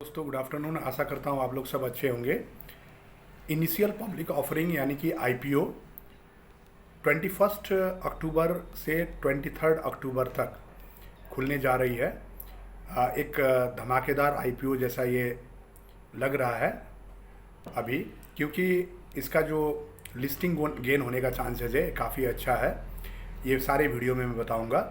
दोस्तों good afternoon. आशा करता हूँ आप लोग सब अच्छे होंगे। इनिशियल पब्लिक ऑफरिंग यानी कि आईपीओ 21 अक्टूबर से 23 अक्टूबर तक खुलने जा रही है। एक धमाकेदार आईपीओ जैसा ये लग रहा है अभी, क्योंकि इसका जो लिस्टिंग गेन होने का चांसेस है काफ़ी अच्छा है। ये सारे वीडियो में मैं बताऊंगा।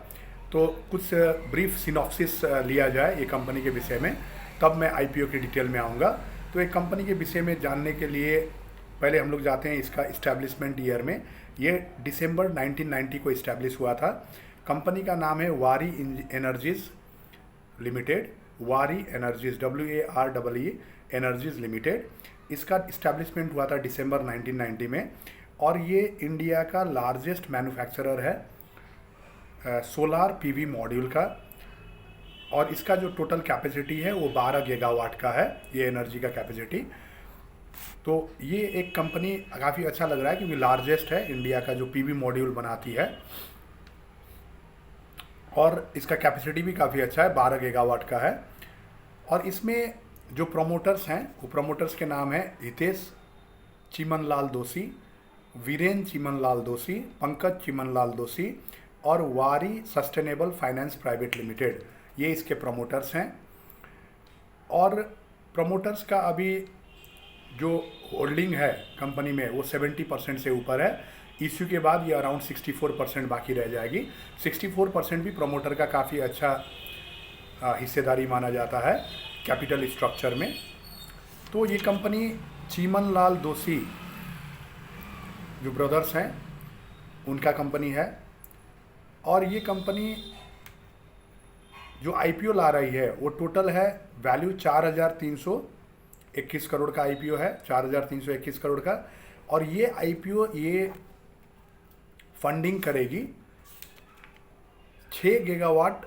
तो कुछ ब्रीफ सिनॉप्सिस लिया जाए ये कंपनी के विषय में, तब मैं आईपीओ की डिटेल में आऊँगा। तो एक कंपनी के विषय में जानने के लिए पहले हम लोग जाते हैं इसका इस्टेब्लिशमेंट ईयर में। ये दिसंबर 1990 को इस्टेब्लिश हुआ था। कंपनी का नाम है वारी एनर्जीज लिमिटेड, वारी एनर्जीज WAREE एनर्जीज लिमिटेड। इसका इस्टेब्लिशमेंट हुआ था दिसंबर 1990 में, और ये इंडिया का लार्जेस्ट मैन्युफैक्चरर है सोलार पीवी मॉड्यूल का। और इसका जो टोटल कैपेसिटी है वो 12 गीगावाट का है, ये एनर्जी का कैपेसिटी। तो ये एक कंपनी काफ़ी अच्छा लग रहा है क्योंकि लार्जेस्ट है इंडिया का जो पीवी मॉड्यूल बनाती है, और इसका कैपेसिटी भी काफ़ी अच्छा है, 12 गीगावाट का है। और इसमें जो प्रमोटर्स हैं वो प्रमोटर्स के नाम है हितेश चिमनलाल दोषी, वीरेन चिमनलाल दोषी, पंकज चिमनलाल दोषी और वारी सस्टेनेबल फाइनेंस प्राइवेट लिमिटेड, ये इसके प्रमोटर्स हैं। और प्रमोटर्स का अभी जो होल्डिंग है कंपनी में वो 70% से ऊपर है। इश्यू के बाद ये अराउंड 64% बाकी रह जाएगी। 64% भी प्रमोटर का काफ़ी अच्छा हिस्सेदारी माना जाता है कैपिटल स्ट्रक्चर में। तो ये कंपनी चीमनलाल दोषी जो ब्रदर्स हैं उनका कंपनी है, और ये कंपनी जो आईपीओ ला रही है वो टोटल है वैल्यू 4,321 करोड़ का आईपीओ है, 4,321 करोड़ का। और ये आईपीओ ये फंडिंग करेगी 6 gigawatt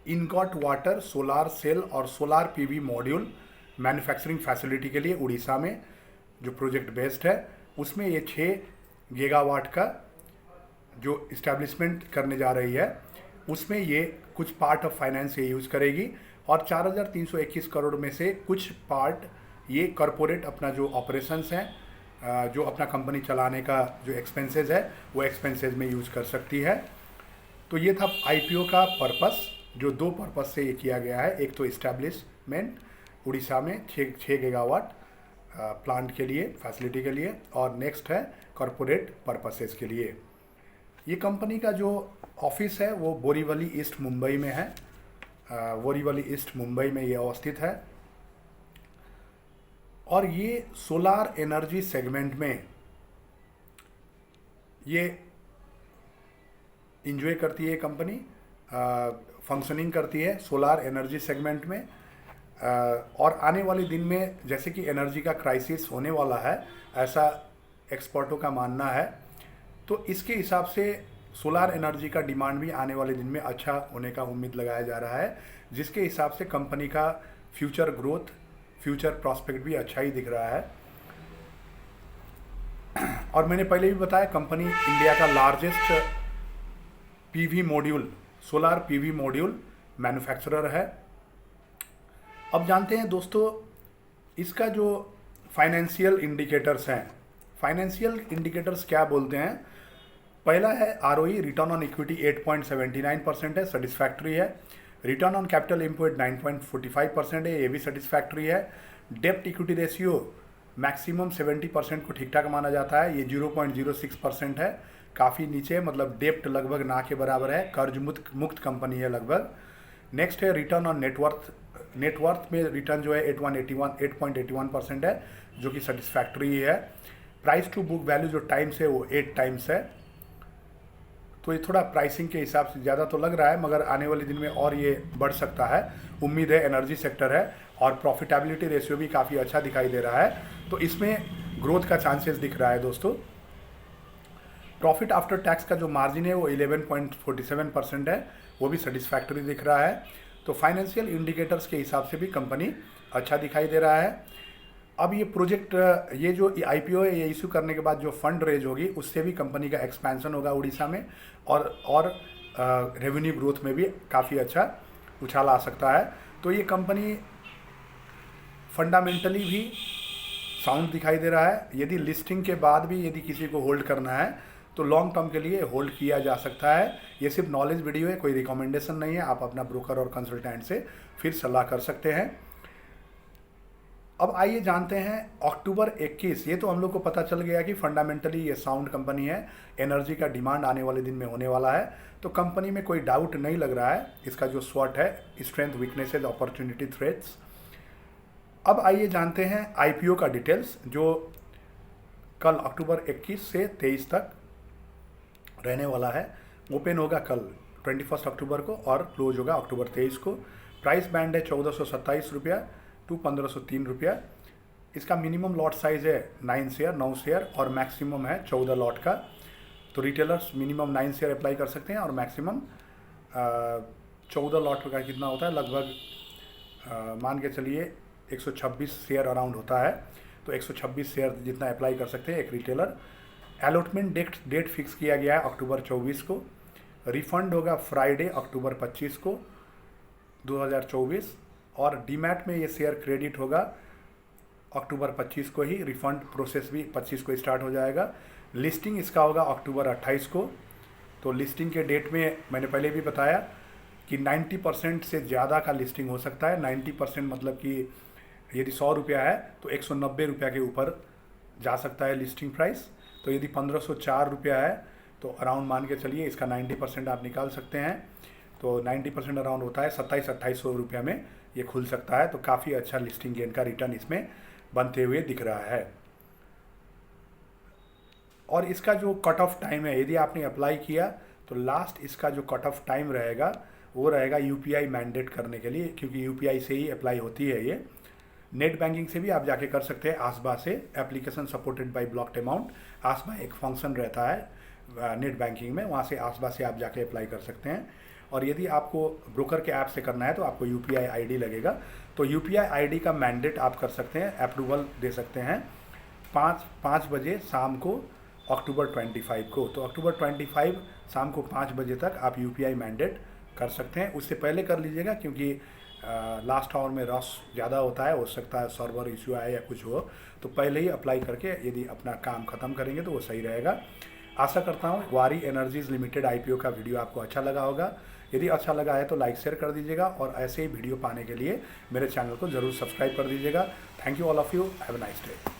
ingot wafer solar cell और solar PV module manufacturing facility के लिए उड़ीसा में जो प्रोजेक्ट बेस्ड है उसमें ये 6 गीगावाट का जो इस्टेब्लिशमेंट करने जा रही है उसमें ये कुछ पार्ट ऑफ फाइनेंस ये यूज़ करेगी। और 4,321 करोड़ में से कुछ पार्ट ये कॉरपोरेट अपना जो ऑपरेशंस हैं, जो अपना कंपनी चलाने का जो एक्सपेंसेस है वो एक्सपेंसेस में यूज़ कर सकती है। तो ये था आईपीओ का पर्पस, जो 2 पर्पस से ये किया गया है। एक तो इस्टेब्लिशमेंट उड़ीसा में 6 गीगावाट प्लांट के लिए, फैसिलिटी के लिए, और नेक्स्ट है कॉरपोरेट पर्पसेस के लिए। ये कंपनी का जो ऑफिस है वो बोरीवली ईस्ट मुंबई में है। बोरीवली ईस्ट मुंबई में ये अवस्थित है। और ये सोलार एनर्जी सेगमेंट में ये इंजॉय करती है कंपनी, फंक्शनिंग करती है सोलार एनर्जी सेगमेंट में। और आने वाले दिन में जैसे कि एनर्जी का क्राइसिस होने वाला है ऐसा एक्सपर्टों का मानना है, तो इसके हिसाब से सोलार एनर्जी का डिमांड भी आने वाले दिन में अच्छा होने का उम्मीद लगाया जा रहा है, जिसके हिसाब से कंपनी का फ्यूचर ग्रोथ, फ्यूचर प्रॉस्पेक्ट भी अच्छा ही दिख रहा है। और मैंने पहले भी बताया कंपनी इंडिया का largest PV module, solar PV module manufacturer है। अब जानते हैं दोस्तों इसका जो फाइनेंशियल इंडिकेटर्स हैं, फाइनेंशियल इंडिकेटर्स क्या बोलते हैं। पहला है ROE, रिटर्न ऑन इक्विटी 8.79% है, सेटिस्फैक्ट्री है। रिटर्न ऑन कैपिटल एम्प्लॉयड 9.45% है, ये भी सेटिस्फैक्ट्री है। डेप्ट इक्विटी रेशियो मैक्सिमम 70% को ठीक ठाक माना जाता है, ये 0.06% है, काफ़ी नीचे, मतलब डेप्ट लगभग ना के बराबर है, कर्ज मुक्त कंपनी है लगभग। नेक्स्ट है रिटर्न ऑन नेटवर्थ, नेटवर्थ में रिटर्न जो है 8.81% है, जो कि सेटिस्फैक्ट्री है। प्राइस टू बुक वैल्यू जो टाइम्स है वो 8 टाइम्स है। तो ये थोड़ा प्राइसिंग के हिसाब से ज़्यादा तो लग रहा है, मगर आने वाले दिन में और ये बढ़ सकता है, उम्मीद है। एनर्जी सेक्टर है और प्रॉफिटेबिलिटी रेशियो भी काफ़ी अच्छा दिखाई दे रहा है, तो इसमें ग्रोथ का चांसेस दिख रहा है दोस्तों। प्रॉफिट आफ्टर टैक्स का जो मार्जिन है वो 11.47% है, वो भी सेटिस्फैक्ट्री दिख रहा है। तो फाइनेंशियल इंडिकेटर्स के हिसाब से भी कंपनी अच्छा दिखाई दे रहा है। अब ये प्रोजेक्ट, ये जो आईपीओ है ये इशू करने के बाद जो फंड रेज होगी उससे भी कंपनी का एक्सपेंशन होगा उड़ीसा में, और रेवेन्यू ग्रोथ में भी काफ़ी अच्छा उछाल आ सकता है। तो ये कंपनी फंडामेंटली भी साउंड दिखाई दे रहा है। यदि लिस्टिंग के बाद भी यदि किसी को होल्ड करना है तो लॉन्ग टर्म के लिए होल्ड किया जा सकता है। ये सिर्फ नॉलेज वीडियो है, कोई रिकमेंडेशन नहीं है। आप अपना ब्रोकर और कंसल्टेंट से फिर सलाह कर सकते हैं। अब आइए जानते हैं अक्टूबर 21, ये तो हम लोग को पता चल गया कि फंडामेंटली ये साउंड कंपनी है, एनर्जी का डिमांड आने वाले दिन में होने वाला है, तो कंपनी में कोई डाउट नहीं लग रहा है। इसका जो स्वॉट है, स्ट्रेंथ, वीकनेसेस, अपॉर्चुनिटी, थ्रेट्स। अब आइए जानते हैं आईपीओ का डिटेल्स, जो कल अक्टूबर 21 से 23 तक रहने वाला है। ओपन होगा कल 21 अक्टूबर को और क्लोज होगा अक्टूबर 23 को। प्राइस बैंड है 1427 रुपया टू 1503 रुपया। इसका मिनिमम लॉट साइज है 9 शेयर, 9 शेयर और मैक्सिमम है 14 लॉट का। तो रिटेलर्स मिनिमम 9 शेयर अप्लाई कर सकते हैं और मैक्सिमम 14 लॉट का कितना होता है, लगभग मान के चलिए 126 शेयर अराउंड होता है। तो 126 शेयर जितना अप्लाई कर सकते हैं एक रिटेलर। अलॉटमेंट डेट फिक्स किया गया है अक्टूबर 24 को। रिफंड होगा फ्राइडे अक्टूबर 25 को 2024 और डीमैट में ये शेयर क्रेडिट होगा अक्टूबर 25 को ही। रिफंड प्रोसेस भी 25 को स्टार्ट हो जाएगा। लिस्टिंग इसका होगा अक्टूबर 28 को। तो लिस्टिंग के डेट में मैंने पहले भी बताया कि 90% से ज़्यादा का लिस्टिंग हो सकता है। 90% मतलब कि यदि 100 रुपया है तो 190 रुपया के ऊपर जा सकता है लिस्टिंग प्राइस। तो यदि 1504 रुपया है तो अराउंड मान के चलिए इसका 90% आप निकाल सकते हैं। तो 90% अराउंड होता है 2700-2800 रुपया में ये खुल सकता है। तो काफ़ी अच्छा लिस्टिंग गेन का रिटर्न इसमें बनते हुए दिख रहा है। और इसका जो कट ऑफ टाइम है, यदि आपने अप्लाई किया तो लास्ट इसका जो कट ऑफ टाइम रहेगा वो रहेगा यूपीआई मैंडेट करने के लिए, क्योंकि यूपीआई से ही अप्लाई होती है ये। नेट बैंकिंग से भी आप जाके कर सकते हैं आसबा से। Application supported by blocked amount, ASBA एक फंक्शन रहता है नेट बैंकिंग में, वहाँ से आसबा से आप जाके अप्लाई कर सकते हैं। और यदि आपको ब्रोकर के ऐप से करना है तो आपको यूपीआई आईडी लगेगा। तो यूपीआई आईडी का मैंडेट आप कर सकते हैं, अप्रूवल दे सकते हैं 5 बजे शाम को अक्टूबर 25 को। तो अक्टूबर 25 शाम को 5 बजे तक आप यूपीआई मैंडेट कर सकते हैं। उससे पहले कर लीजिएगा क्योंकि लास्ट आवर में रश ज़्यादा होता है, हो सकता है सर्वर इश्यू आए या कुछ हो, तो पहले ही अप्लाई करके यदि अपना काम ख़त्म करेंगे तो वो सही रहेगा। आशा करता हूँ वारी एनर्जीज़ लिमिटेड आईपीओ का वीडियो आपको अच्छा लगा होगा। यदि अच्छा लगा है तो लाइक शेयर कर दीजिएगा और ऐसे ही वीडियो पाने के लिए मेरे चैनल को ज़रूर सब्सक्राइब कर दीजिएगा। Thank you all of you, have a nice day.